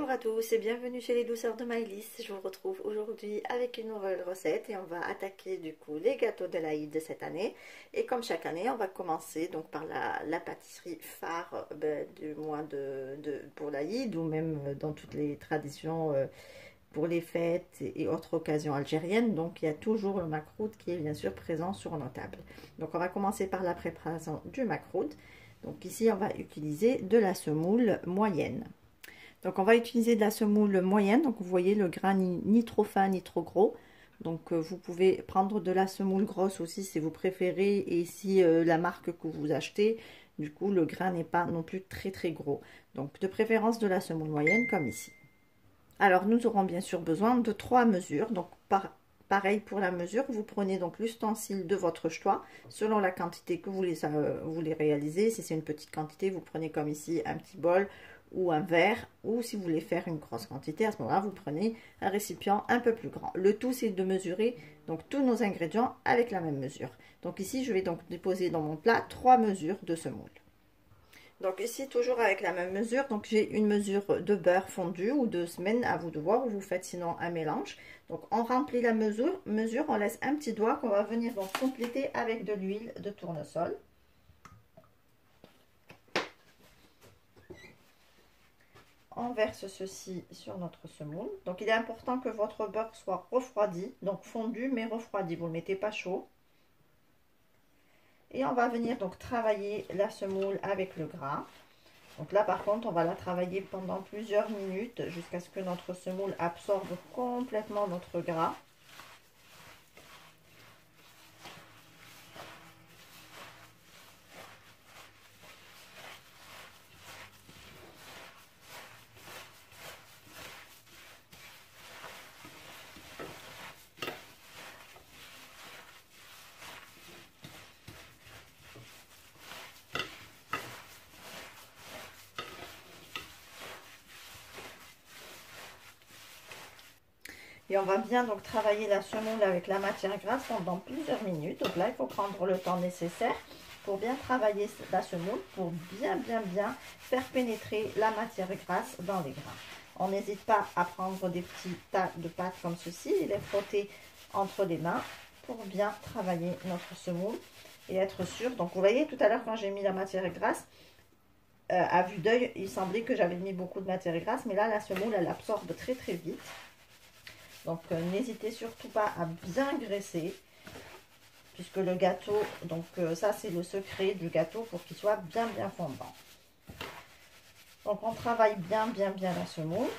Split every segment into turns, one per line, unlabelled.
Bonjour à tous et bienvenue chez les douceurs de Maëlys. Je vous retrouve aujourd'hui avec une nouvelle recette et on va attaquer du coup les gâteaux de l'Aïd de cette année. Et comme chaque année, on va commencer donc par la pâtisserie phare du mois pour l'Aïd ou même dans toutes les traditions pour les fêtes et autres occasions algériennes. Donc il y a toujours le makroud qui est bien sûr présent sur nos tables. Donc on va commencer par la préparation du makroud. Donc ici on va utiliser de la semoule moyenne. Donc on va utiliser de la semoule moyenne, donc vous voyez le grain ni trop fin ni trop gros. Donc vous pouvez prendre de la semoule grosse aussi si vous préférez et si la marque que vous achetez, du coup le grain n'est pas non plus très gros. Donc de préférence de la semoule moyenne comme ici. Alors nous aurons bien sûr besoin de 3 mesures, donc pareil pour la mesure, vous prenez donc l'ustensile de votre choix selon la quantité que vous voulez réaliser. Si c'est une petite quantité, vous prenez comme ici un petit bol ou un verre, ou si vous voulez faire une grosse quantité, à ce moment-là, vous prenez un récipient un peu plus grand. Le tout, c'est de mesurer donc tous nos ingrédients avec la même mesure. Donc ici, je vais donc déposer dans mon plat 3 mesures de semoule. Donc ici, toujours avec la même mesure, donc j'ai une mesure de beurre fondu ou de semaine, à vous de voir, ou vous faites sinon un mélange. Donc on remplit la mesure, on laisse un petit doigt qu'on va venir donc compléter avec de l'huile de tournesol. On verse ceci sur notre semoule. Donc il est important que votre beurre soit refroidi, donc fondu mais refroidi, vous ne le mettez pas chaud. Et on va venir donc travailler la semoule avec le gras. Donc là par contre on va la travailler pendant plusieurs minutes jusqu'à ce que notre semoule absorbe complètement notre gras. Et on va bien donc travailler la semoule avec la matière grasse pendant plusieurs minutes. Donc là, il faut prendre le temps nécessaire pour bien travailler la semoule, pour bien faire pénétrer la matière grasse dans les grains. On n'hésite pas à prendre des petits tas de pâte comme ceci et les frotter entre les mains pour bien travailler notre semoule et être sûr. Donc vous voyez tout à l'heure quand j'ai mis la matière grasse, à vue d'œil, il semblait que j'avais mis beaucoup de matière grasse, mais là la semoule elle absorbe très vite. Donc n'hésitez surtout pas à bien graisser, puisque le gâteau, donc ça c'est le secret du gâteau pour qu'il soit bien fondant. Donc on travaille bien la semoule.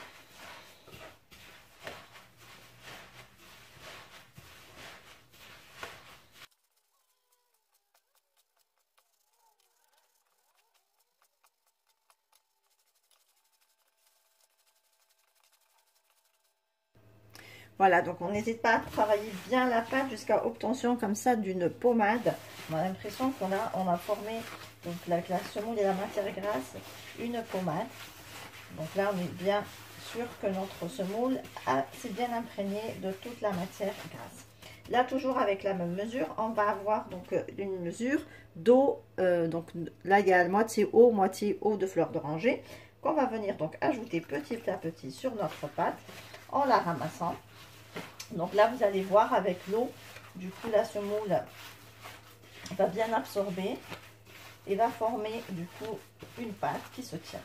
Voilà, donc on n'hésite pas à travailler bien la pâte jusqu'à obtention comme ça d'une pommade. On a l'impression qu'on a formé, donc avec la semoule et la matière grasse, une pommade. Donc là, on est bien sûr que notre semoule s'est bien imprégnée de toute la matière grasse. Là, toujours avec la même mesure, on va avoir donc une mesure d'eau. Donc là, il y a moitié eau de fleur d'oranger qu'on va venir donc ajouter petit à petit sur notre pâte en la ramassant. Donc là, vous allez voir avec l'eau, du coup, la semoule va bien absorber et va former du coup une pâte qui se tient.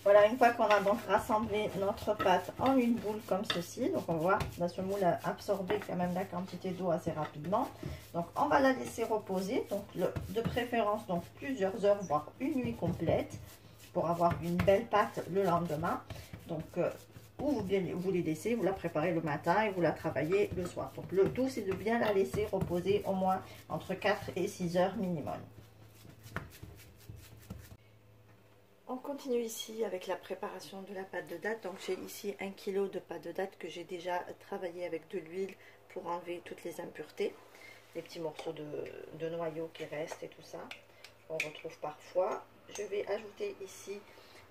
Voilà, une fois qu'on a donc rassemblé notre pâte en une boule comme ceci, donc on voit la semoule a absorbé quand même la quantité d'eau assez rapidement. Donc on va la laisser reposer, donc de préférence donc plusieurs heures, voire une nuit complète, pour avoir une belle pâte le lendemain. Donc ou vous les laissez, vous la préparez le matin et vous la travaillez le soir. Donc le tout c'est de bien la laisser reposer au moins entre 4 et 6 heures minimum. On continue ici avec la préparation de la pâte de date. Donc j'ai ici 1 kg de pâte de date que j'ai déjà travaillé avec de l'huile pour enlever toutes les impuretés. les petits morceaux de noyau qui restent et tout ça, on retrouve parfois. Je vais ajouter ici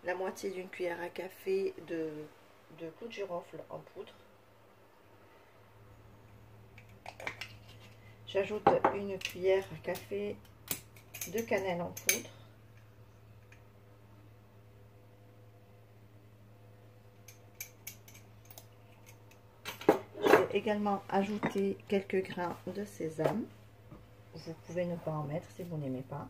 la moitié d'une cuillère à café de clou de girofle en poudre. J'ajoute une cuillère à café de cannelle en poudre. Je vais également ajouter quelques grains de sésame. Vous pouvez ne pas en mettre si vous n'aimez pas.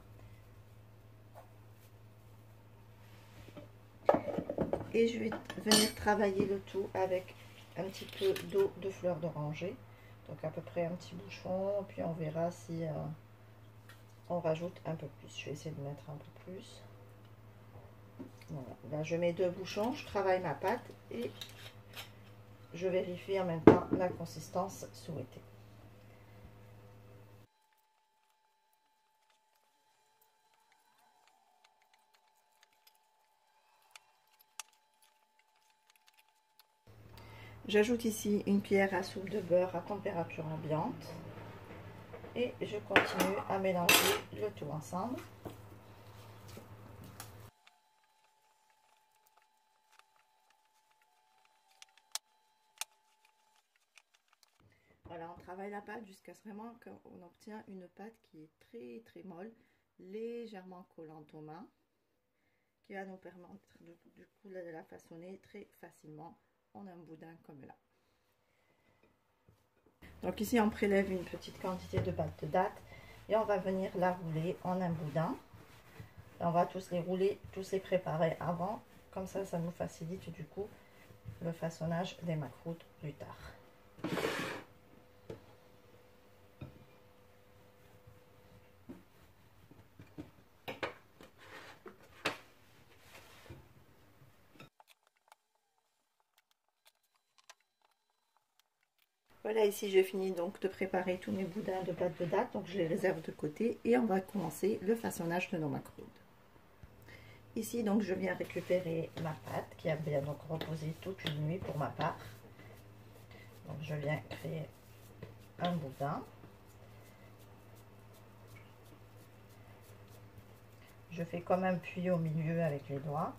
Et je vais venir travailler le tout avec un petit peu d'eau de fleur d'oranger. Donc à peu près un petit bouchon, puis on verra si on rajoute un peu plus. Je vais essayer de mettre un peu plus. Voilà. Là je mets 2 bouchons, je travaille ma pâte et je vérifie en même temps la consistance souhaitée. J'ajoute ici une cuillère à soupe de beurre à température ambiante et je continue à mélanger le tout ensemble. Voilà, on travaille la pâte jusqu'à ce vraiment qu'on obtient une pâte qui est très molle, légèrement collante aux mains, qui va nous permettre du coup de la façonner très facilement en un boudin comme là. Donc ici on prélève une petite quantité de pâte de date et on va venir la rouler en un boudin. Et on va tous les rouler, tous les préparer avant, comme ça nous facilite du coup le façonnage des macroutes plus tard. Voilà, ici j'ai fini donc de préparer tous mes boudins de pâte de date, donc je les réserve de côté et on va commencer le façonnage de nos macroudes. Ici donc je viens récupérer ma pâte qui a bien donc reposé toute une nuit pour ma part. Donc je viens créer un boudin. Je fais comme un puits au milieu avec les doigts.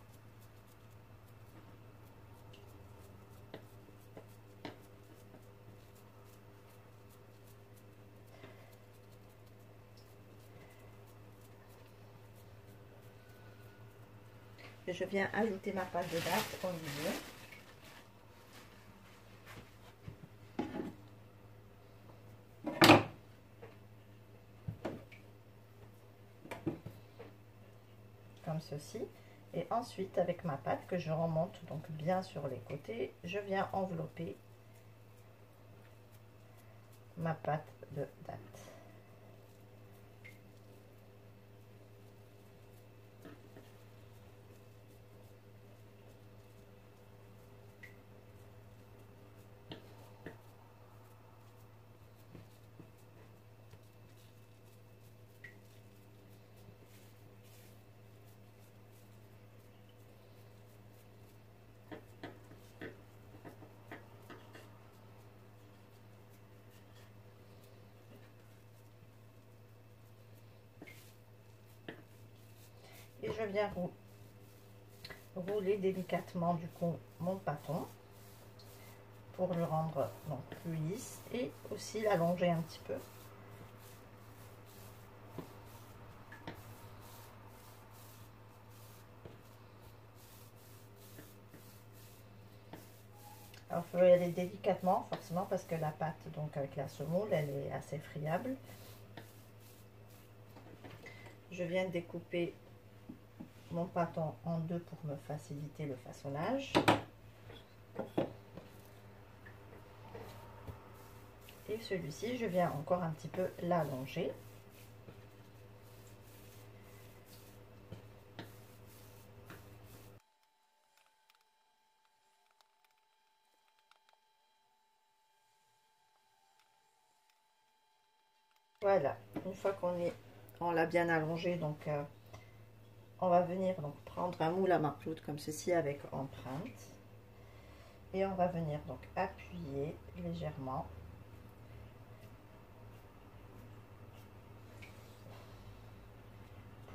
Et je viens ajouter ma pâte de date au milieu. Comme ceci. Et ensuite avec ma pâte que je remonte donc bien sur les côtés, je viens envelopper ma pâte de date. Et je viens rouler délicatement du coup mon pâton pour le rendre donc plus lisse et aussi l'allonger un petit peu. Alors il faut y aller délicatement forcément parce que la pâte donc avec la semoule elle est assez friable. Je viens découper mon pâton en deux pour me faciliter le façonnage. Et celui-ci, je viens encore un petit peu l'allonger. Voilà, une fois on l'a bien allongé, donc on va venir donc prendre un moule à marcloute comme ceci avec empreinte. Et on va venir donc appuyer légèrement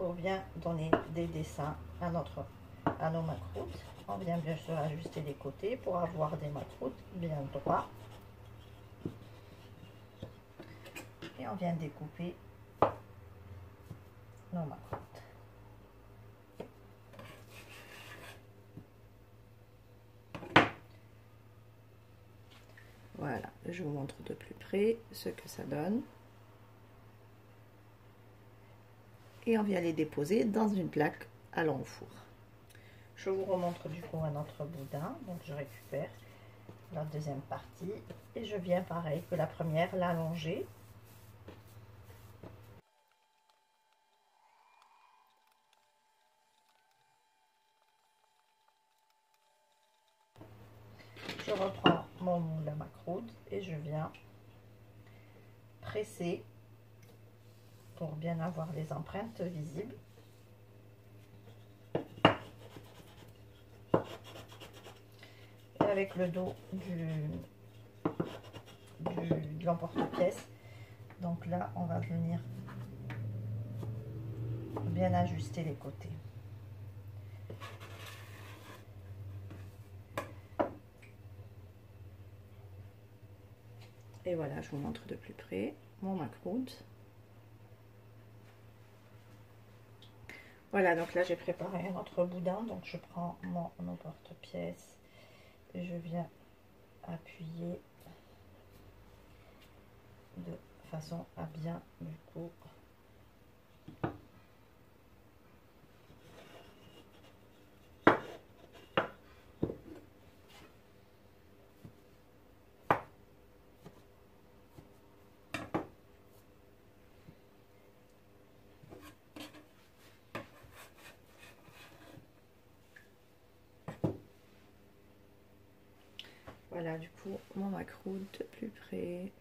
pour bien donner des dessins à nos macroutes. On vient bien sûr ajuster les côtés pour avoir des macroutes bien droits. Et on vient découper nos macroutes. Voilà, je vous montre de plus près ce que ça donne. Et on vient les déposer dans une plaque allant au four. Je vous remontre du coup un autre boudin. Donc je récupère la deuxième partie et je viens pareil que la première l'allonger. Je reprends mon moule à macroute et je viens presser pour bien avoir les empreintes visibles. Et avec le dos de l'emporte-pièce, donc là on va venir bien ajuster les côtés. Et voilà, je vous montre de plus près mon macroute. Voilà, donc là j'ai préparé un autre boudin, donc je prends mon porte-pièce et je viens appuyer de façon à bien du coup voilà du coup mon macroute de plus près.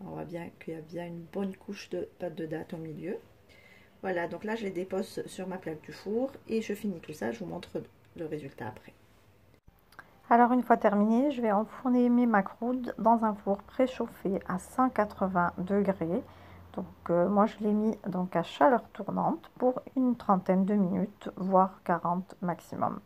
On voit bien qu'il y a bien une bonne couche de pâte de date au milieu. Voilà, donc là je les dépose sur ma plaque du four et je finis tout ça, je vous montre le résultat après. Alors une fois terminé, je vais enfourner mes macroutes dans un four préchauffé à 180 degrés. Donc moi je l'ai mis donc à chaleur tournante pour une trentaine de minutes, voire 40 maximum.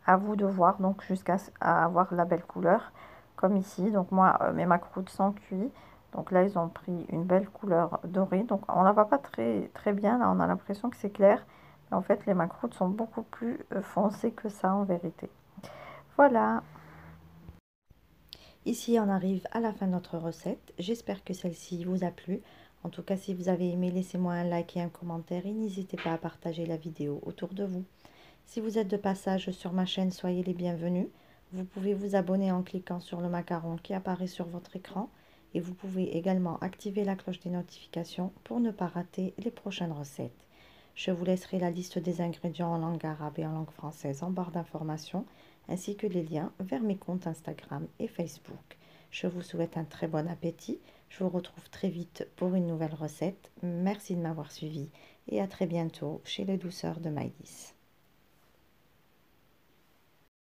À vous de voir donc jusqu'à avoir la belle couleur comme ici. Donc moi mes macroutes sont cuits. Donc là ils ont pris une belle couleur dorée. Donc on la voit pas très bien, là on a l'impression que c'est clair. Mais en fait les macroutes sont beaucoup plus foncées que ça en vérité. Voilà. Ici on arrive à la fin de notre recette. J'espère que celle-ci vous a plu. En tout cas si vous avez aimé, laissez-moi un like et un commentaire. Et n'hésitez pas à partager la vidéo autour de vous. Si vous êtes de passage sur ma chaîne, soyez les bienvenus. Vous pouvez vous abonner en cliquant sur le macaron qui apparaît sur votre écran. Et vous pouvez également activer la cloche des notifications pour ne pas rater les prochaines recettes. Je vous laisserai la liste des ingrédients en langue arabe et en langue française en barre d'informations, ainsi que les liens vers mes comptes Instagram et Facebook. Je vous souhaite un très bon appétit. Je vous retrouve très vite pour une nouvelle recette. Merci de m'avoir suivi et à très bientôt chez les douceurs de Maïlis.